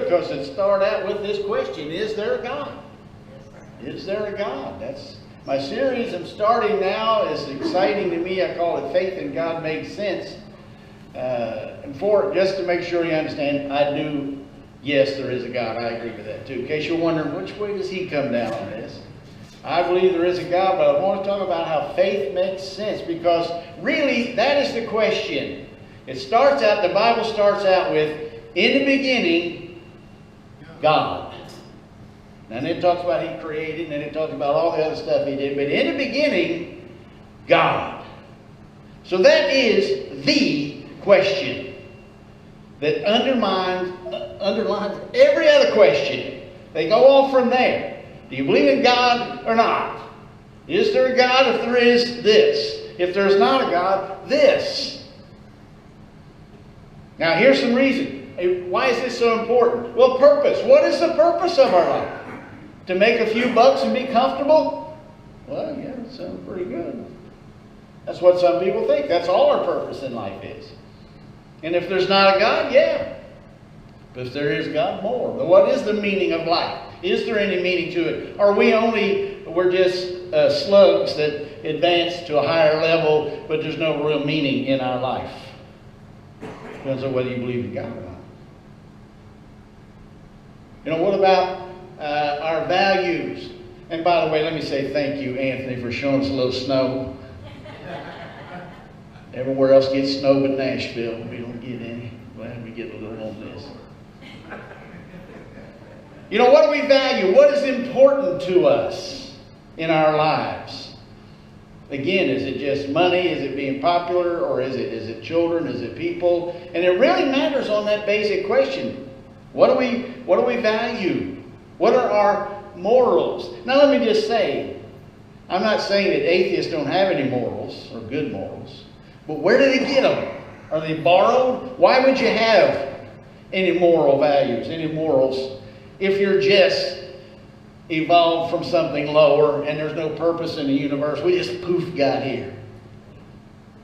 good because it started out with this question: is there a God? Is there a God? That's my series I'm starting now. Is exciting to me. I call it Faith in God Makes Sense. And just to make sure you understand, I do, yes, there is a God. I agree with that too. In case you're wondering, which way does he come down on this? I believe there is a God, but I want to talk about how faith makes sense, because really that is the question. It starts out, the Bible starts out with, in the beginning, God. And then it talks about he created, and then it talks about all the other stuff he did. But in the beginning, God. So that is the question that underlines every other question. They go off from there. Do you believe in God or not? Is there a God? If there is, this. If there's not a God, this. Now here's some reason. Why is this so important? Well, purpose. What is the purpose of our life? To make a few bucks and be comfortable? Well, yeah, that sounds pretty good. That's what some people think. That's all our purpose in life is. And if there's not a God, yeah. But if there is God, more. But what is the meaning of life? Is there any meaning to it? Are we're just slugs that advance to a higher level, but there's no real meaning in our life? Depends on whether you believe in God or not. You know, what about our values? And by the way, let me say thank you, Anthony, for showing us a little snow. Everywhere else gets snow but Nashville. We don't get any. Glad we get a little on this. You know, what do we value? What is important to us in our lives? Again, is it just money? Is it being popular? Or is it children? Is it people? And it really matters on that basic question. What do we value? What are our morals? Now let me just say, I'm not saying that atheists don't have any morals or good morals, but where do they get them? Are they borrowed? Why would you have any moral values, any morals, if you're just evolved from something lower and there's no purpose in the universe? We just poof got here.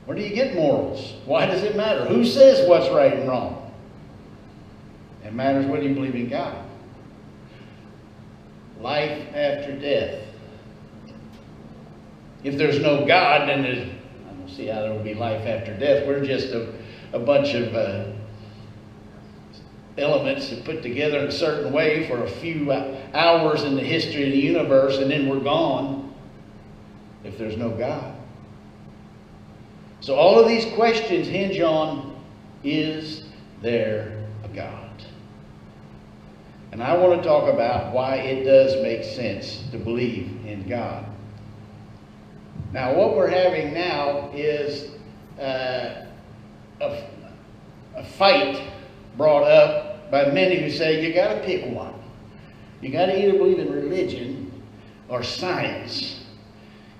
Where do you get morals? Why does it matter? Who says what's right and wrong? It matters whether you believe in God. Life after death. If there's no God, then I don't see how there will be life after death. We're just a bunch of elements that put together in a certain way for a few hours in the history of the universe, and then we're gone if there's no God. So all of these questions hinge on, is there a God? And I want to talk about why it does make sense to believe in God. Now, what we're having now is a fight brought up by many who say you got to pick one. You got to either believe in religion or science.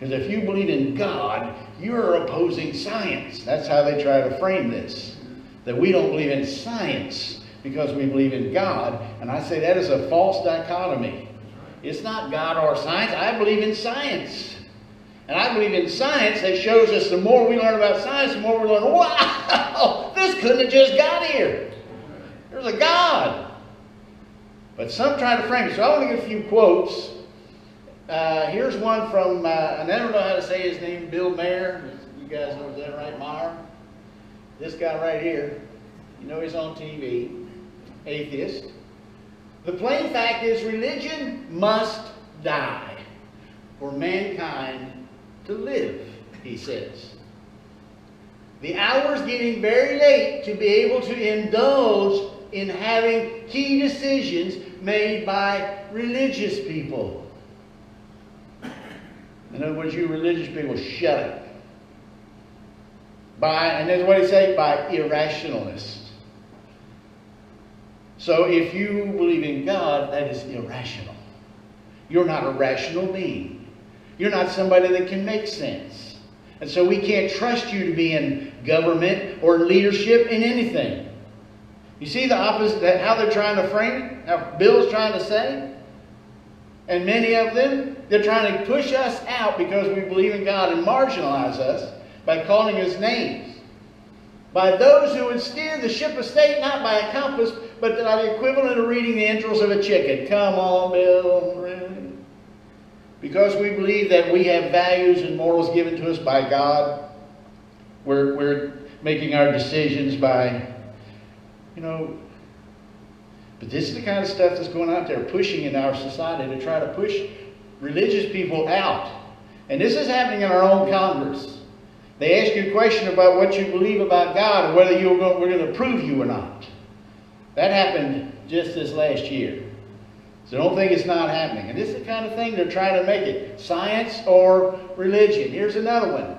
Because if you believe in God, you're opposing science. That's how they try to frame this. That we don't believe in science because we believe in God. And I say that is a false dichotomy. It's not God or science. I believe in science. And I believe in science that shows us the more we learn about science, the more we learn, wow, this couldn't have just got here. There's a God. But some try to frame it. So I want to give a few quotes. Here's one from, I never know how to say his name, Bill Maher. You guys know that, right, Maher? This guy right here. You know he's on TV. Atheist. The plain fact is religion must die for mankind to live, he says. The hour's getting very late to be able to indulge in having key decisions made by religious people. In other words, you religious people, shut up. And that's what he says, by irrationalists. So if you believe in God, that is irrational. You're not a rational being. You're not somebody that can make sense. And so we can't trust you to be in government or leadership in anything. You see the opposite, how they're trying to frame it? How Bill's trying to say? And many of them, they're trying to push us out because we believe in God and marginalize us by calling us names. By those who would steer the ship of state not by a compass, but the equivalent of reading the entrails of a chicken. Come on, Bill, really? Because we believe that we have values and morals given to us by God, we're making our decisions by, but this is the kind of stuff that's going out there, pushing in our society to try to push religious people out. And this is happening in our own Congress. They ask you a question about what you believe about God and whether we're going to approve you or not. That happened just this last year. So don't think it's not happening. And this is the kind of thing they're trying to make it. Science or religion. Here's another one.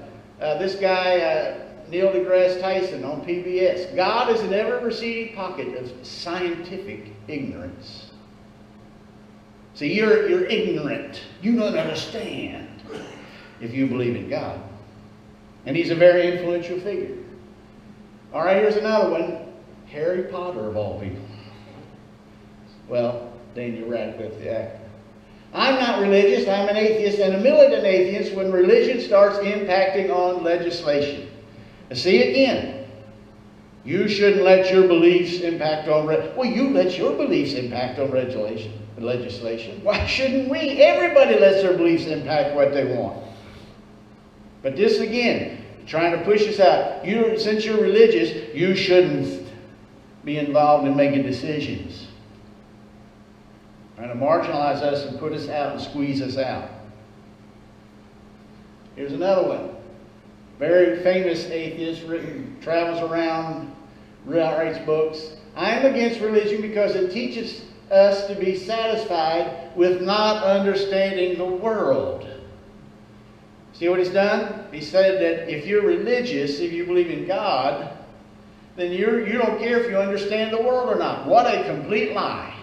This guy, Neil deGrasse Tyson on PBS. God is an ever-receding pocket of scientific ignorance. See, you're ignorant. You don't understand if you believe in God. And he's a very influential figure. All right, here's another one. Harry Potter, of all people. Well, Daniel Radcliffe, the actor. I'm not religious, I'm an atheist and a militant atheist when religion starts impacting on legislation. Now see again, you shouldn't let your beliefs impact on, well, you let your beliefs impact on legislation. Why shouldn't we? Everybody lets their beliefs impact what they want. But this again, trying to push us out. Since you're religious, you shouldn't be involved in making decisions. Trying to marginalize us and put us out and squeeze us out. Here's another one. Very famous atheist, travels around, writes books. I am against religion because it teaches us to be satisfied with not understanding the world. See what he's done? He said that if you're religious, if you believe in God, then you don't care if you understand the world or not. What a complete lie.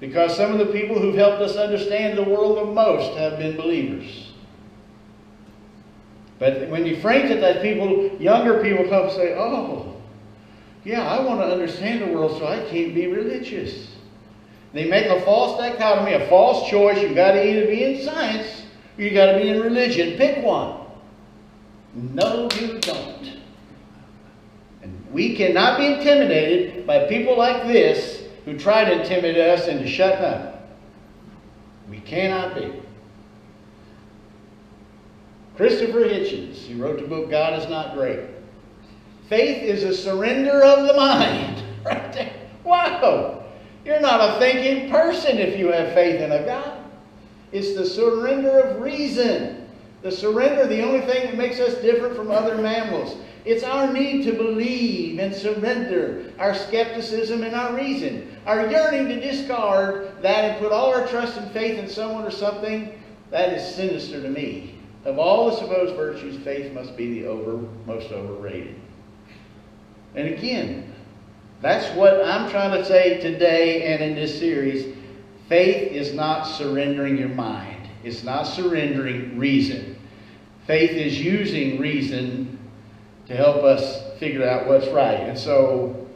Because some of the people who've helped us understand the world the most have been believers. But when you phrase it, that younger people come and say, oh, yeah, I want to understand the world, so I can't be religious. They make a false dichotomy, a false choice. You've got to either be in science or you've got to be in religion. Pick one. No, you don't. And we cannot be intimidated by people like this who try to intimidate us into shutting up. We cannot be. Christopher Hitchens, he wrote the book, God is Not Great. Faith is a surrender of the mind. Right there. Wow! You're not a thinking person if you have faith in a God. It's the surrender of reason. The surrender, the only thing that makes us different from other mammals. It's our need to believe and surrender, our skepticism and our reason. Our yearning to discard that and put all our trust and faith in someone or something, that is sinister to me. Of all the supposed virtues, faith must be the most overrated. And again, that's what I'm trying to say today and in this series. Faith is not surrendering your mind. It's not surrendering reason. Faith is using reason to help us figure out what's right. And so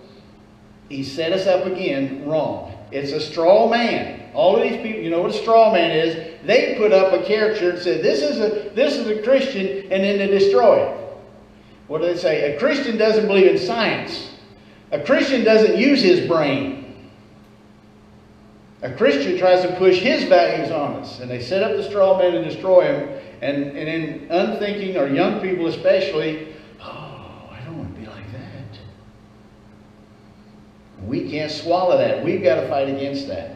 he set us up again wrong. It's a straw man. All of these people, you know what a straw man is? They put up a caricature and said, this is a Christian, and then they destroy it. What do they say? A Christian doesn't believe in science. A Christian doesn't use his brain. A Christian tries to push his values on us. And they set up the straw man and destroy him. And in unthinking, or young people especially, oh, I don't want to be like that. We can't swallow that. We've got to fight against that.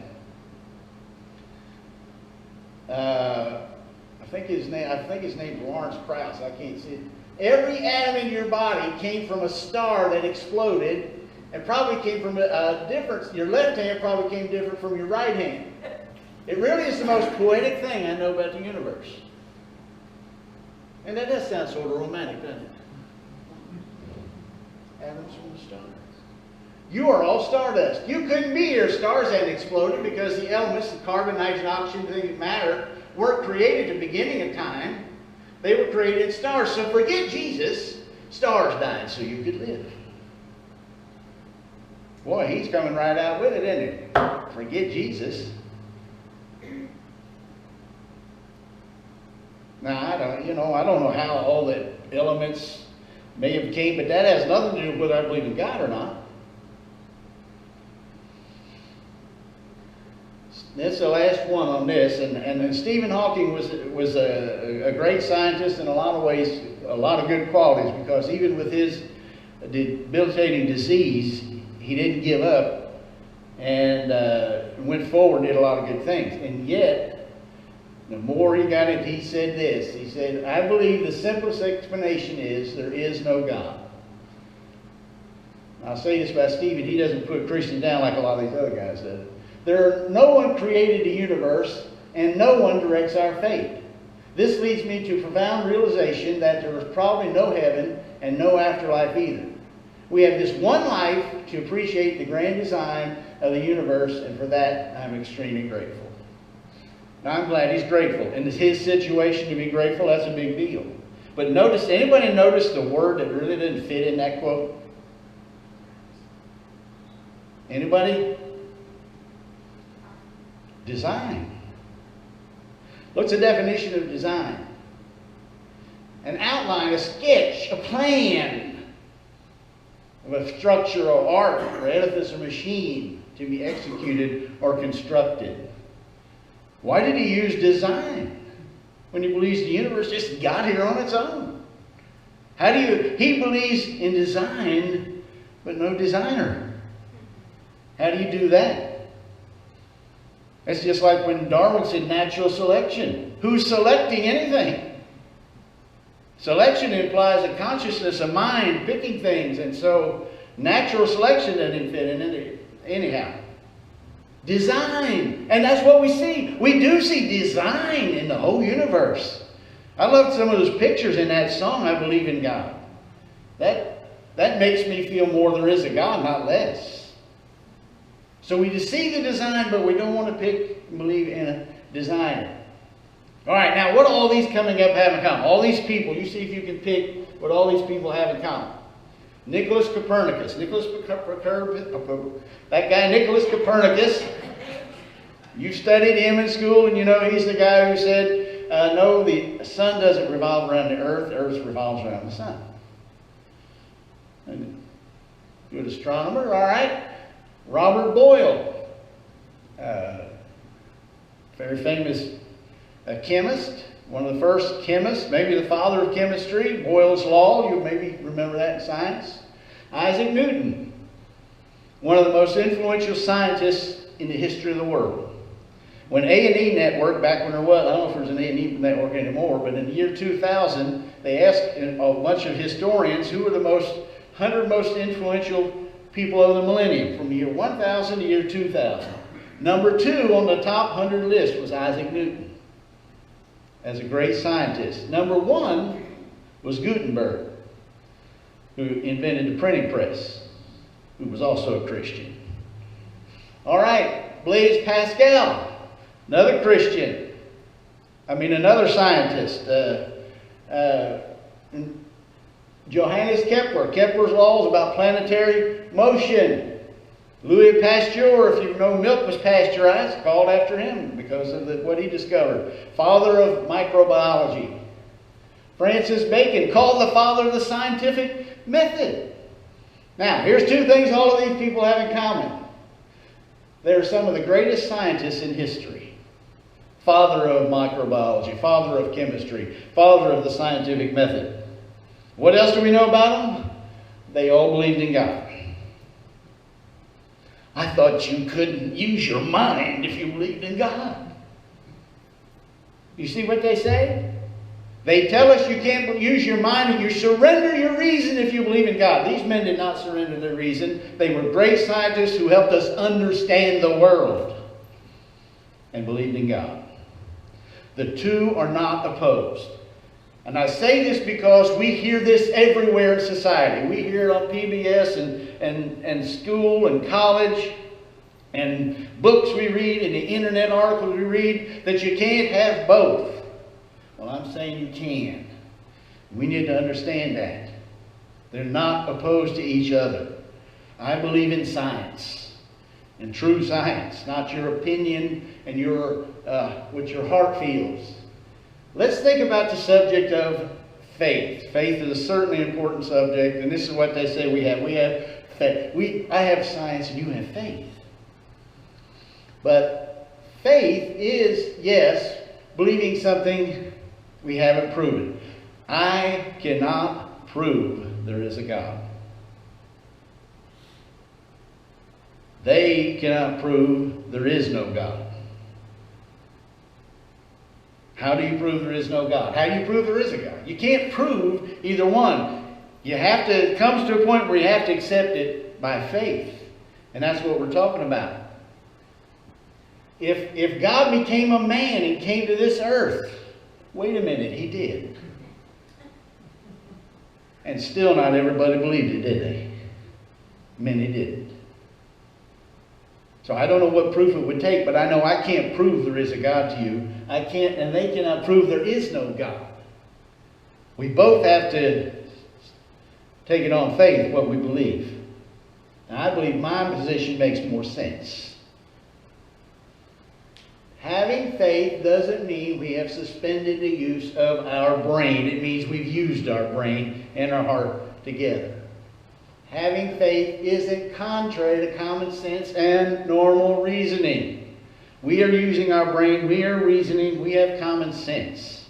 I think his name's Lawrence Krauss. I can't see it. Every atom in your body came from a star that exploded, and probably came from a different. Your left hand probably came different from your right hand. It really is the most poetic thing I know about the universe. And that does sound sort of romantic, doesn't it? Atoms from the stars. You are all stardust. You couldn't be here if stars hadn't exploded, because the elements, the carbon, nitrogen, oxygen, things that matter, weren't created at the beginning of time. They were created in stars. So forget Jesus. Stars died so you could live. Boy, he's coming right out with it, isn't he? Forget Jesus. Now, I don't know how all the elements may have came, but that has nothing to do with whether I believe in God or not. That's the last one on this. And Stephen Hawking was a great scientist in a lot of ways, a lot of good qualities, because even with his debilitating disease, he didn't give up and went forward and did a lot of good things. And yet, the more he got it, he said this. He said, I believe the simplest explanation is there is no God. I'll say this about Stephen, he doesn't put Christians down like a lot of these other guys do. No one created the universe, and no one directs our fate. This leads me to a profound realization that there is probably no heaven and no afterlife either. We have this one life to appreciate the grand design of the universe, and for that I'm extremely grateful. Now, I'm glad he's grateful. In his situation, to be grateful, that's a big deal. But anybody notice the word that really didn't fit in that quote? Anybody? Design. What's the definition of design? An outline, a sketch, a plan of a structure or art or edifice or machine to be executed or constructed. Why did he use design when he believes the universe just got here on its own? He believes in design, but no designer. How do you do that? It's just like when Darwin said natural selection. Who's selecting anything? Selection implies a consciousness, a mind, picking things, and so natural selection doesn't fit in it anyhow. Design, and that's what we see. We do see design in the whole universe. I love some of those pictures in that song, I Believe in God. That makes me feel more there is a God, not less. So we see the design, but we don't want to pick and believe in a designer. All right, now what do all these coming up have in common? All these people, you see if you can pick what all these people have in common. Nicholas Copernicus. That guy Nicholas Copernicus, you studied him in school, and you know he's the guy who said, no, the sun doesn't revolve around the earth revolves around the sun. And good astronomer, all right. Robert Boyle, very famous chemist, one of the first chemists, maybe the father of chemistry, Boyle's Law, you maybe remember that in science. Isaac Newton, one of the most influential scientists in the history of the world. When A&E Network, back when there was, I don't know if there's an A&E Network anymore, but in the year 2000, they asked a bunch of historians who were the 100 most influential people of the millennium, from the year 1000 to year 2000. Number 2 on the top 100 list was Isaac Newton, as a great scientist. Number 1 was Gutenberg, who invented the printing press, who was also a Christian. All right, Blaise Pascal, another Christian. Another scientist. Johannes Kepler. Kepler's laws about planetary motion. Louis Pasteur, if you know milk was pasteurized, called after him because of what he discovered. Father of microbiology. Francis Bacon, called the father of the scientific method. Now, here's 2 things all of these people have in common. They're some of the greatest scientists in history. Father of microbiology, father of chemistry, father of the scientific method. What else do we know about them? They all believed in God. I thought you couldn't use your mind if you believed in God. You see what they say? They tell us you can't use your mind and you surrender your reason if you believe in God. These men did not surrender their reason. They were great scientists who helped us understand the world and believed in God. The 2 are not opposed. And I say this because we hear this everywhere in society. We hear it on PBS and school and college and books we read and the internet articles we read that you can't have both. Well, I'm saying you can. We need to understand that. They're not opposed to each other. I believe in science, in true science, not your opinion and what your heart feels. Let's think about the subject of faith. Faith is a certainly important subject, and this is what they say we have. We have faith. I have science and you have faith. But Faith is, yes, believing something we haven't proven. I cannot prove there is a God. They cannot prove there is no God. How do you prove there is no God? How do you prove there is a God? You can't prove either one. You have to, it comes to a point where you have to accept it by faith. And that's what we're talking about. If God became a man and came to this earth, wait a minute, he did. And still not everybody believed it, did they? Many didn't. So I don't know what proof it would take, but I know I can't prove there is a God to you. I can't, and they cannot prove there is no God. We both have to take it on faith, what we believe. Now, I believe my position makes more sense. Having faith doesn't mean we have suspended the use of our brain. It means we've used our brain and our heart together. Having faith isn't contrary to common sense and normal reasoning. We are using our brain, we are reasoning, we have common sense.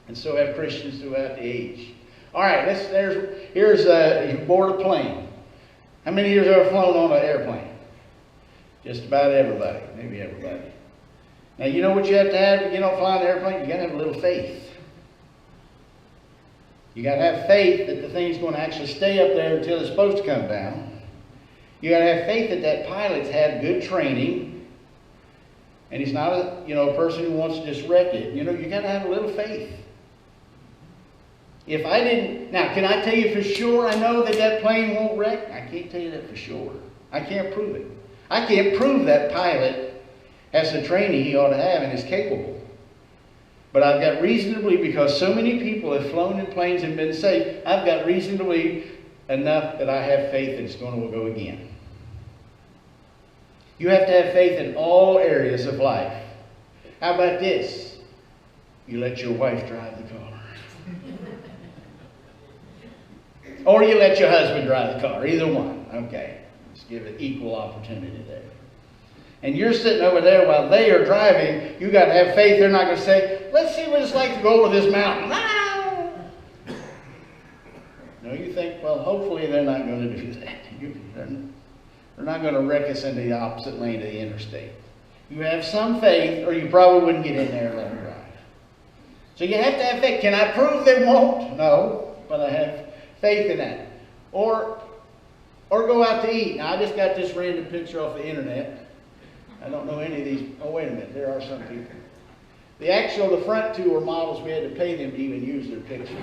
And so have Christians throughout the age. All right, here's you board a plane. How many of you have ever flown on an airplane? Just about everybody, maybe everybody. Now, you know what you have to have to get on flying an airplane? You got to have a little faith. You got to have faith that the thing's going to actually stay up there until it's supposed to come down. You got to have faith that that pilot's had good training, and he's not a person who wants to just wreck it. You got to have a little faith. If I didn't, now can I tell you for sure I know that that plane won't wreck? I can't tell you that for sure. I can't prove it. I can't prove that pilot has the training he ought to have and is capable. But I've got reason to believe, because so many people have flown in planes and been safe, I've got reason to believe enough that I have faith that it's going to go again. You have to have faith in all areas of life. How about this? You let your wife drive the car. Or you let your husband drive the car. Either one. Okay. Let's give it equal opportunity there. And you're sitting over there while they are driving. You got to have faith. They're not going to say, let's see what it's like to go over this mountain. No, you think, well, hopefully they're not going to do that. They're not going to wreck us into the opposite lane of the interstate. You have some faith, or you probably wouldn't get in there and let them drive. So you have to have faith. Can I prove they won't? No, but I have faith in that. Or go out to eat. Now, I just got this random picture off the internet. I don't know any of these. Oh, wait a minute. There are some people. The front two were models. We had to pay them to even use their pictures.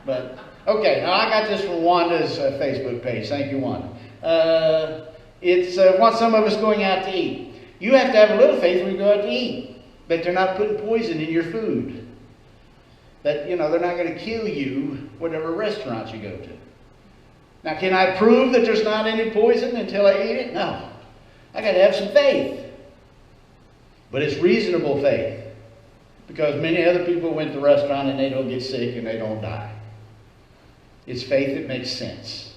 But, okay. Now, I got this from Wanda's Facebook page. Thank you, Wanda. It's some of us going out to eat. You have to have a little faith when you go out to eat. That they're not putting poison in your food. That, they're not going to kill you, whatever restaurant you go to. Now, can I prove that there's not any poison until I eat it? No. I got to have some faith. But it's reasonable faith. Because many other people went to the restaurant and they don't get sick and they don't die. It's faith that makes sense.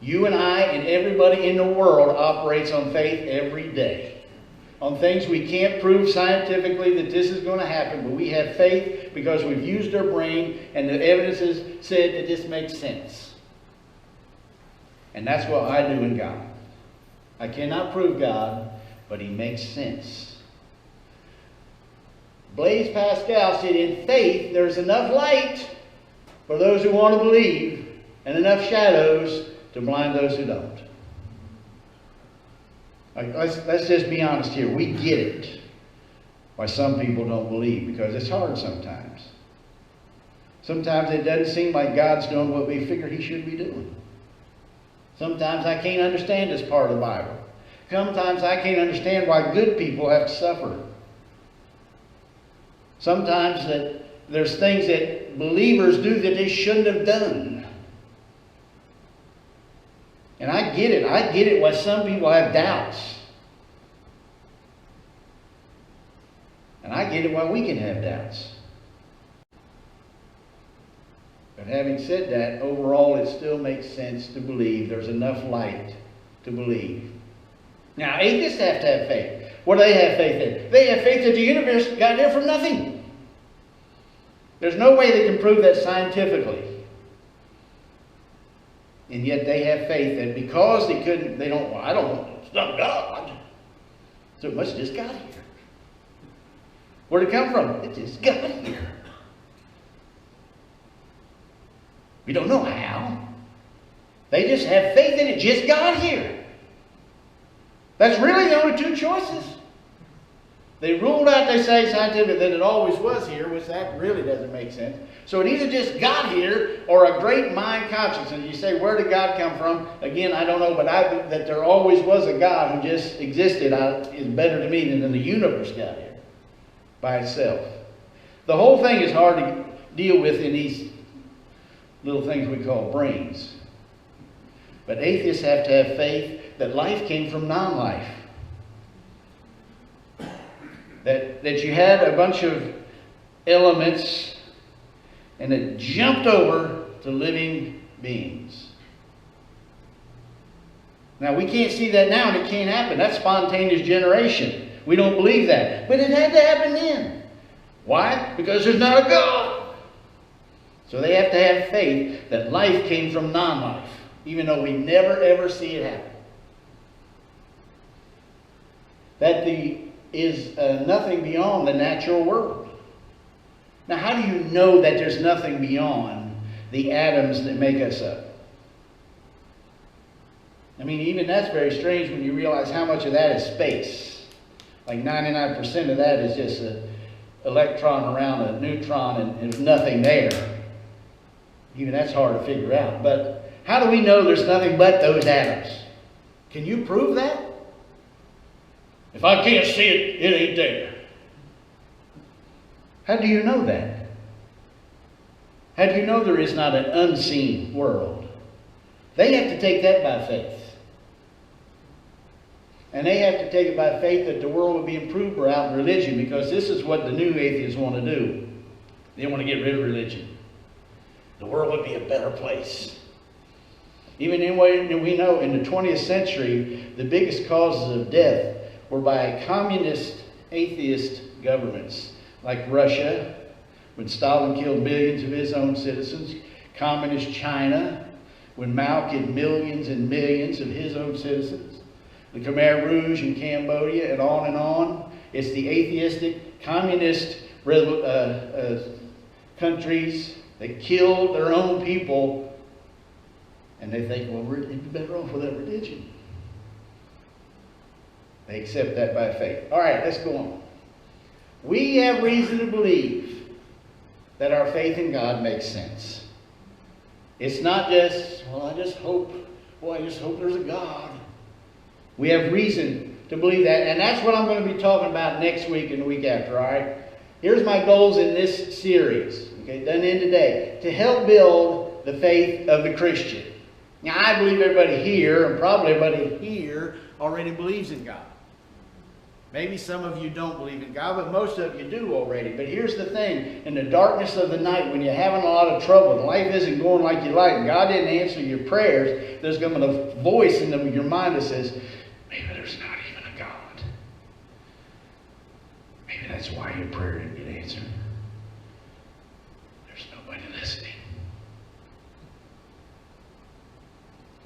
You and I and everybody in the world operates on faith every day. On things we can't prove scientifically that this is going to happen, but we have faith because we've used our brain and the evidence has said that this makes sense. And that's what I do in God. I cannot prove God, but he makes sense. Blaise Pascal said, in faith, there's enough light for those who want to believe and enough shadows to blind those who don't. Let's just be honest here. We get it why some people don't believe, because it's hard sometimes. Sometimes it doesn't seem like God's doing what we figured he should be doing. Sometimes I can't understand this part of the Bible. Sometimes I can't understand why good people have to suffer. Sometimes that there's things that believers do that they shouldn't have done. And I get it. I get it why some people have doubts. And I get it why we can have doubts. But having said that, overall it still makes sense to believe. There's enough light to believe. Now, atheists have to have faith. What do they have faith in? They have faith that the universe got there from nothing. There's no way they can prove that scientifically. And yet they have faith that because they couldn't, they don't, well, I don't know, it's not God. So it must have just got here. Where'd it come from? It just got here. We don't know how. They just have faith that it just got here. That's really the only two choices. They ruled out, they say, scientifically, that it always was here, which that really doesn't make sense. So it either just got here or a great mind conscience. And you say, where did God come from? Again, I don't know, but that there always was a God who just existed is better to me than the universe got here by itself. The whole thing is hard to deal with in these little things we call brains. But atheists have to have faith that life came from non-life. That you had a bunch of elements and it jumped over to living beings. Now we can't see that now and it can't happen. That's spontaneous generation. We don't believe that. But it had to happen then. Why? Because there's not a God. So they have to have faith that life came from non-life, even though we never ever see it happen. That is nothing beyond the natural world. Now, how do you know that there's nothing beyond the atoms that make us up? I mean, even that's very strange when you realize how much of that is space. Like 99% of that is just an electron around a neutron and there's nothing there. Even that's hard to figure out. But how do we know there's nothing but those atoms? Can you prove that? If I can't see it, it ain't there. How do you know that? How do you know there is not an unseen world? They have to take that by faith. And they have to take it by faith that the world will be improved without religion, because this is what the new atheists want to do. They want to get rid of religion. The world would be a better place. Even in what we know in the 20th century, the biggest causes of death were by communist, atheist governments, like Russia, when Stalin killed millions of his own citizens, communist China, when Mao killed millions and millions of his own citizens, the Khmer Rouge in Cambodia, and on and on. It's the atheistic, communist countries that killed their own people, and they think, well, we'd be better off without religion. They accept that by faith. All right, let's go on. We have reason to believe that our faith in God makes sense. It's not just, well, I just hope there's a God. We have reason to believe that, and that's what I'm going to be talking about next week and the week after, all right? Here's my goals in this series, okay, done in today, to help build the faith of the Christian. Now, I believe everybody here, and probably everybody here, already believes in God. Maybe some of you don't believe in God, but most of you do already. But here's the thing. In the darkness of the night, when you're having a lot of trouble and life isn't going like you like, and God didn't answer your prayers, there's going to be a voice in your mind that says, maybe there's not even a God. Maybe that's why your prayer didn't get answered. There's nobody listening.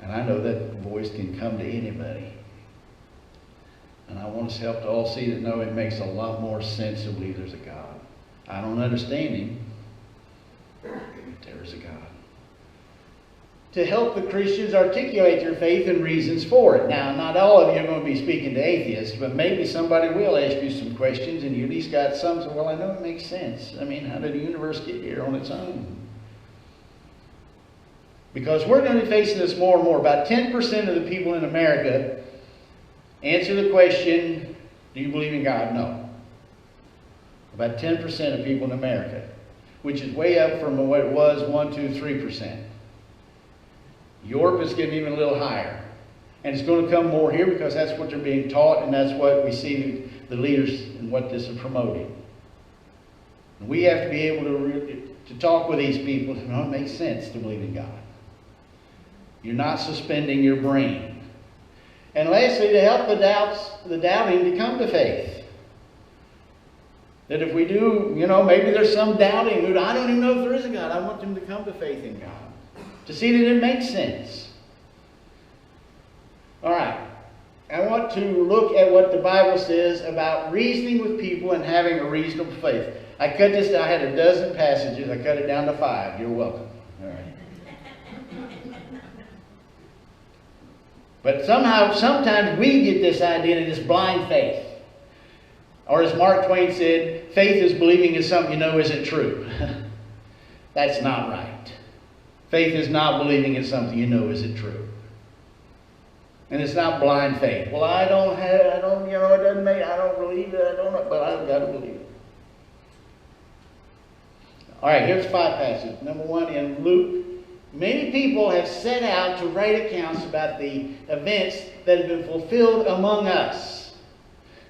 And I know that voice can come to anybody. And I want us to help to all see that, no, it makes a lot more sense to believe there's a God. I don't understand Him, but there is a God. To help the Christians articulate their faith and reasons for it. Now, not all of you are going to be speaking to atheists, but maybe somebody will ask you some questions and you at least got some. So, well, I know it makes sense. I mean, how did the universe get here on its own? Because we're going to be facing this more and more. About 10% of the people in America answer the question, do you believe in God? No. About 10% of people in America, which is way up from what it was, 1, 2, 3%. Europe is getting even a little higher. And it's going to come more here because that's what they're being taught, and that's what we see the leaders and what this is promoting. And we have to be able to talk with these people. You know, it makes sense to believe in God. You're not suspending your brain. And lastly, to help the doubting to come to faith. That if we do, maybe there's some doubting, I don't even know if there is a God. I want them to come to faith in God. To see that it makes sense. All right. I want to look at what the Bible says about reasoning with people and having a reasonable faith. I had a dozen passages. I cut it down to 5. You're welcome. All right. But sometimes we get this idea of this blind faith. Or as Mark Twain said, faith is believing in something you know isn't true. That's not right. Faith is not believing in something you know isn't true. And it's not blind faith. Well, it doesn't make, I don't believe it, but I've got to believe it. All right, here's 5 passages. Number 1, in Luke, many people have set out to write accounts about the events that have been fulfilled among us.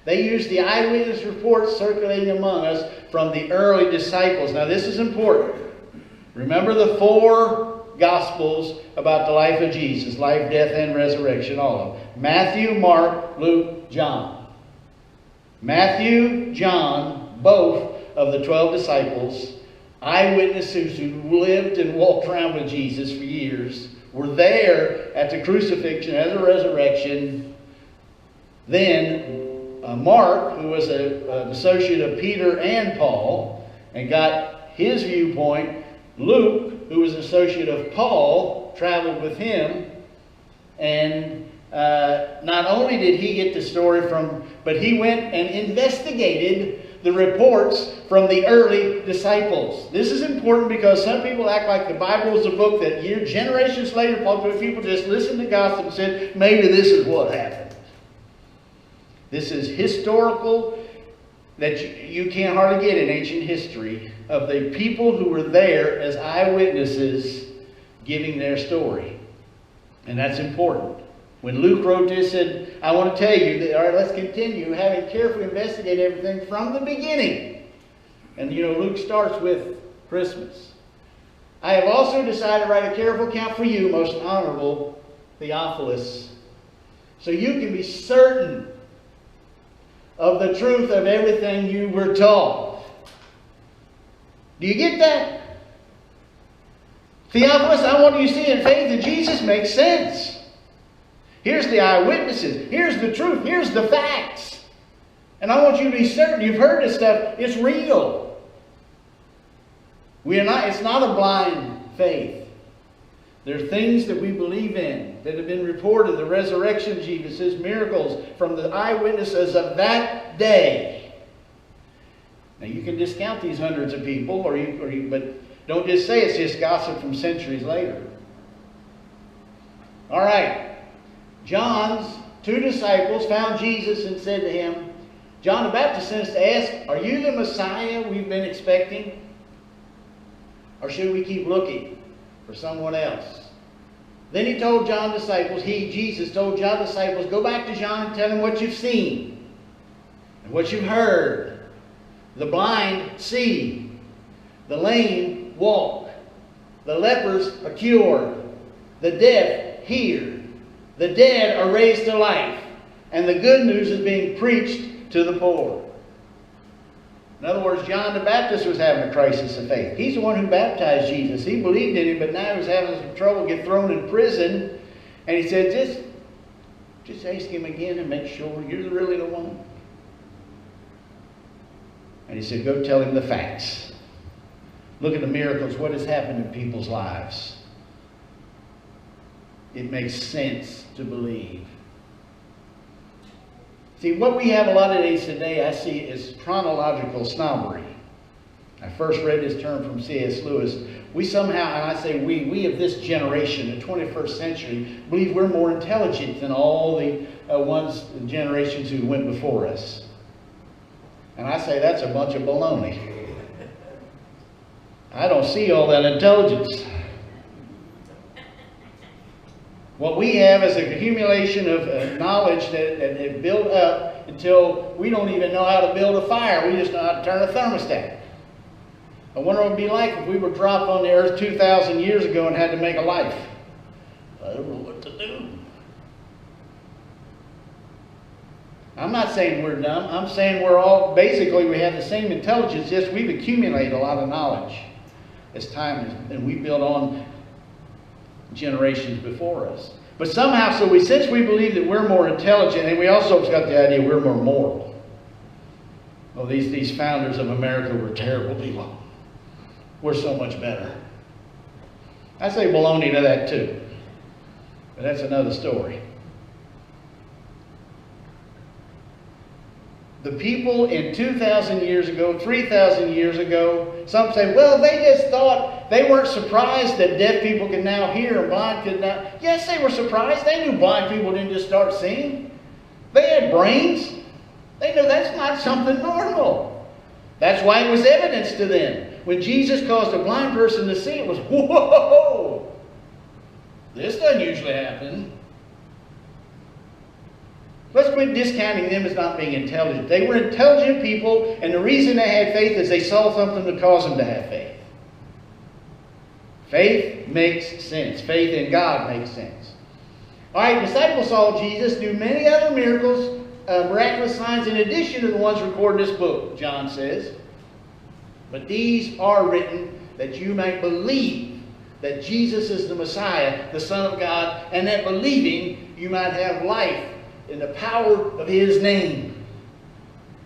They use the eyewitness reports circulating among us from the early disciples. Now, this is important. Remember the 4 Gospels about the life of Jesus, life, death, and resurrection, all of them. Matthew, Mark, Luke, John. Matthew, John, both of the 12 disciples, eyewitnesses who lived and walked around with Jesus for years, were there at the crucifixion and the resurrection. Then Mark, who was an associate of Peter and Paul, and got his viewpoint. Luke, who was an associate of Paul, traveled with him. And not only did he get the story but he went and investigated the reports from the early disciples. This is important because some people act like the Bible is a book that generations later, people just listened to gossip and said, maybe this is what happened. This is historical, that you can't hardly get in ancient history, of the people who were there as eyewitnesses giving their story. And that's important. When Luke wrote this, said, I want to tell you that, all right, let's continue, having carefully investigated everything from the beginning. And Luke starts with Christmas. I have also decided to write a careful account for you, most honorable Theophilus, so you can be certain of the truth of everything you were taught. Do you get that? Theophilus, I want you to see in faith in Jesus makes sense. Here's the eyewitnesses. Here's the truth. Here's the facts. And I want you to be certain you've heard this stuff. It's real. It's not a blind faith. There are things that we believe in that have been reported. The resurrection of Jesus, His miracles from the eyewitnesses of that day. Now you can discount these hundreds of people, but don't just say it's just gossip from centuries later. All right. John's 2 disciples found Jesus and said to him, John the Baptist sent us to ask, are you the Messiah we've been expecting? Or should we keep looking for someone else? Then he told John's disciples, Jesus told John's disciples, go back to John and tell him what you've seen and what you've heard. The blind see, the lame walk, the lepers are cured, the deaf hear, the dead are raised to life, and the good news is being preached to the poor. In other words, John the Baptist was having a crisis of faith. He's the one who baptized Jesus. He believed in him, but now he was having some trouble, get thrown in prison. And he said, just ask him again and make sure you're really the one. And he said, go tell him the facts. Look at the miracles, what has happened in people's lives. It makes sense to believe. See, what we have a lot of days today, I see, is chronological snobbery. I first read this term from C.S. Lewis. We somehow, and I say we of this generation, the 21st century, believe we're more intelligent than all the generations who went before us. And I say that's a bunch of baloney. I don't see all that intelligence. What we have is an accumulation of knowledge that have built up until we don't even know how to build a fire. We just know how to turn a thermostat. I wonder what it would be like if we were dropped on the earth 2,000 years ago and had to make a life. I don't know what to do. I'm not saying we're dumb. I'm saying we're all, basically we have the same intelligence, just we've accumulated a lot of knowledge as time is, and we built on generations before us. But somehow, since we believe that we're more intelligent, and we also have got the idea we're more moral. Well, these founders of America were terrible people. We're so much better. I say baloney to that too. But that's another story. The people in 2,000 years ago, 3,000 years ago, some say, well, they just thought, they weren't surprised that deaf people could now hear and blind could now. Yes, they were surprised. They knew blind people didn't just start seeing. They had brains. They knew that's not something normal. That's why it was evidence to them. When Jesus caused a blind person to see, it was, whoa! This doesn't usually happen. Let's quit discounting them as not being intelligent. They were intelligent people, and the reason they had faith is they saw something to cause them to have faith. Faith makes sense. Faith in God makes sense. All right, disciples saw Jesus do many other miracles, miraculous signs in addition to the ones recorded in this book, John says. But these are written that you may believe that Jesus is the Messiah, the Son of God, and that believing you might have life in the power of His name.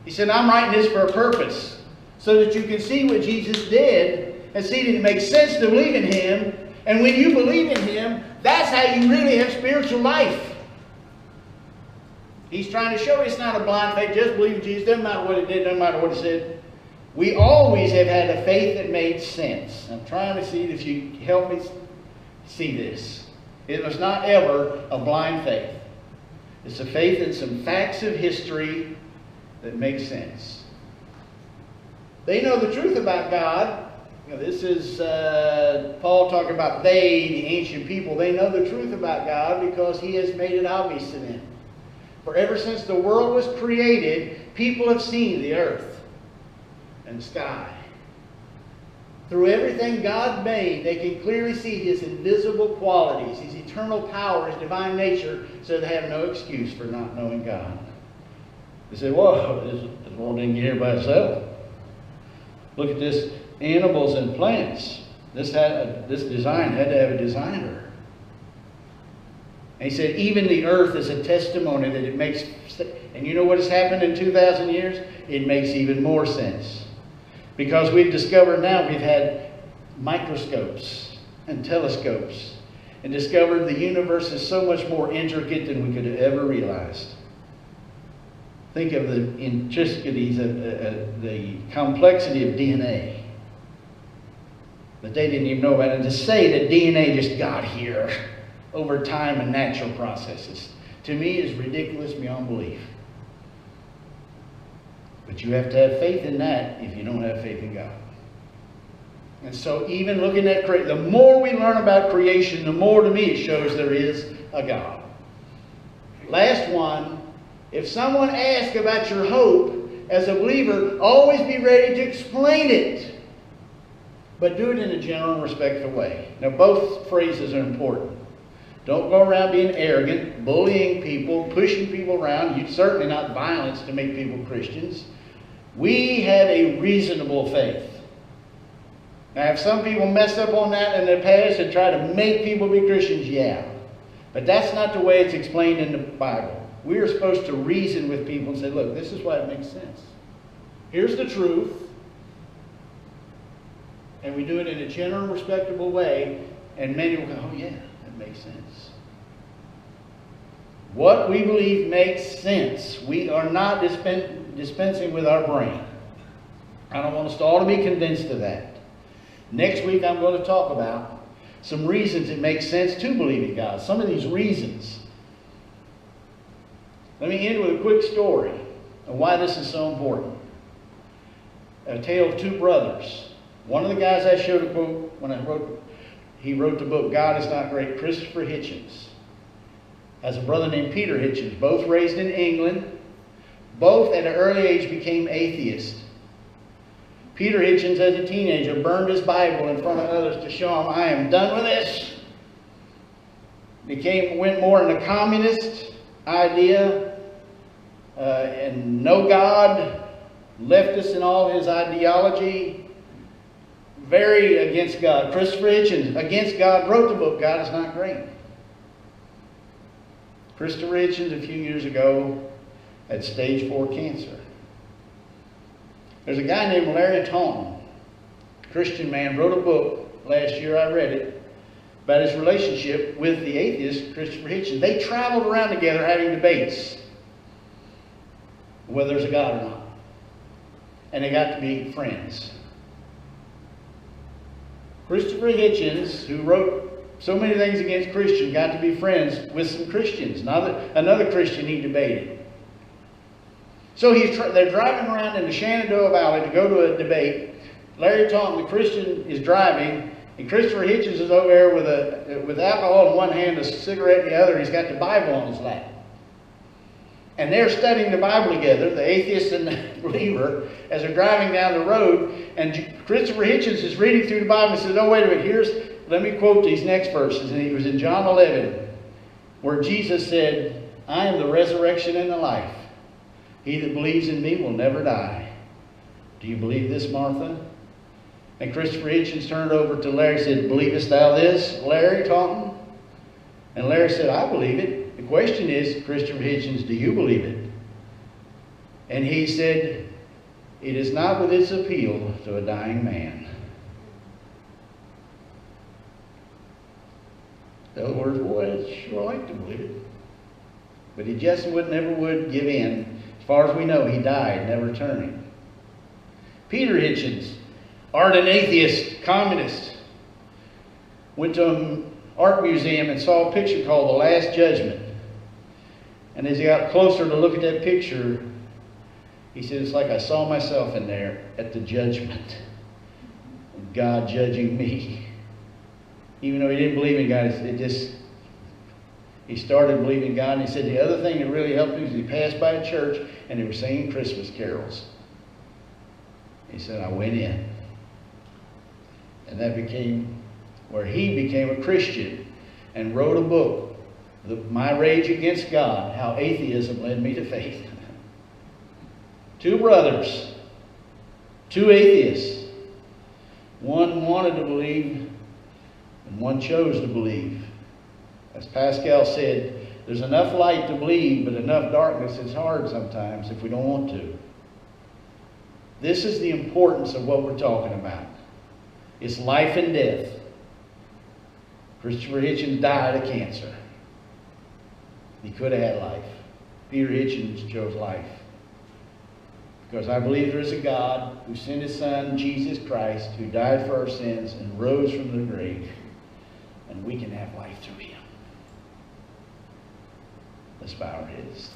He said, I'm writing this for a purpose, so that you can see what Jesus did and see that it makes sense to believe in Him. And when you believe in Him, that's how you really have spiritual life. He's trying to show you it's not a blind faith. Just believe in Jesus. Doesn't matter what it did. Doesn't matter what it said. We always have had a faith that made sense. I'm trying to see if you help me see this. It was not ever a blind faith. It's a faith in some facts of history that makes sense. They know the truth about God. You know, this is Paul talking about they, the ancient people. They know the truth about God because He has made it obvious to them. For ever since the world was created, people have seen the earth and the sky. Through everything God made, they can clearly see His invisible qualities, His eternal power, His divine nature, so they have no excuse for not knowing God. They say, whoa, this world didn't get here by itself. Look at this, animals and plants. This design had to have a designer. And he said, even the earth is a testimony that it makes, and you know what has happened in 2,000 years? It makes even more sense. Because we've discovered now, we've had microscopes and telescopes and discovered the universe is so much more intricate than we could have ever realized. Think of the intricacies of the complexity of DNA that they didn't even know about. And to say that DNA just got here over time and natural processes, to me is ridiculous beyond belief. But you have to have faith in that if you don't have faith in God. And so even looking at creation, the more we learn about creation, the more to me it shows there is a God. Last one, if someone asks about your hope as a believer, always be ready to explain it. But do it in a general and respectful way. Now both phrases are important. Don't go around being arrogant, bullying people, pushing people around. Certainly not violence to make people Christians. We have a reasonable faith. Now, have some people messed up on that in their past and try to make people be Christians? Yeah. But that's not the way it's explained in the Bible. We are supposed to reason with people and say, look, this is why it makes sense. Here's the truth. And we do it in a general, respectable way. And many will go, oh yeah, that makes sense. What we believe makes sense. We are not dispensing with our brain. I don't want us all to be convinced of that. Next week I'm going to talk about some reasons it makes sense to believe in God. Some of these reasons. Let me end with a quick story of why this is so important. A tale of two brothers. One of the guys I showed a quote when he wrote the book, God Is Not Great, Christopher Hitchens. Has a brother named Peter Hitchens, both raised in England. Both at an early age became atheists. Peter Hitchens, as a teenager, burned his Bible in front of others to show them, I am done with this. Went more in the communist idea and no God, leftist in all his ideology, very against God. Christopher Hitchens, against God, wrote the book, God Is Not Great. Christopher Hitchens, a few years ago, had stage 4 cancer. There's a guy named Larry Taunton, Christian man, wrote a book last year, I read it, about his relationship with the atheist Christopher Hitchens. They traveled around together having debates whether there's a God or not. And they got to be friends. Christopher Hitchens, who wrote so many things against Christians, got to be friends with some Christians. Another Christian he debated. So they're driving around in the Shenandoah Valley to go to a debate. Larry Taunton, the Christian, is driving, and Christopher Hitchens is over there with alcohol in one hand, a cigarette in the other, and he's got the Bible on his lap. And they're studying the Bible together, the atheist and the believer, as they're driving down the road. And Christopher Hitchens is reading through the Bible and says, oh, wait a minute, let me quote these next verses. And he was in John 11, where Jesus said, I am the resurrection and the life. He that believes in me will never die. Do you believe this, Martha? And Christopher Hitchens turned over to Larry and said, believest thou this, Larry Taunton? And Larry said, I believe it. The question is, Christopher Hitchens, do you believe it? And he said, it is not with its appeal to a dying man. In other words, boy, I'd sure like to believe it. But he just never would give in. As far as we know, he died, never returning. Peter Hitchens, ardent atheist, communist, went to an art museum and saw a picture called The Last Judgment. And as he got closer to look at that picture, he said, it's like I saw myself in there at the judgment. God judging me. Even though he didn't believe in God, he started believing God. And he said the other thing that really helped him is he passed by a church and they were singing Christmas carols. He said, I went in. And that became where he became a Christian and wrote a book, My Rage Against God, How Atheism Led Me to Faith. 2 brothers, 2 atheists. One wanted to believe and one chose to believe. As Pascal said, there's enough light to believe, but enough darkness is hard sometimes if we don't want to. This is the importance of what we're talking about. It's life and death. Christopher Hitchens died of cancer. He could have had life. Peter Hitchens chose life. Because I believe there is a God who sent his Son, Jesus Christ, who died for our sins and rose from the grave. And we can have life through him. Let's bow our heads.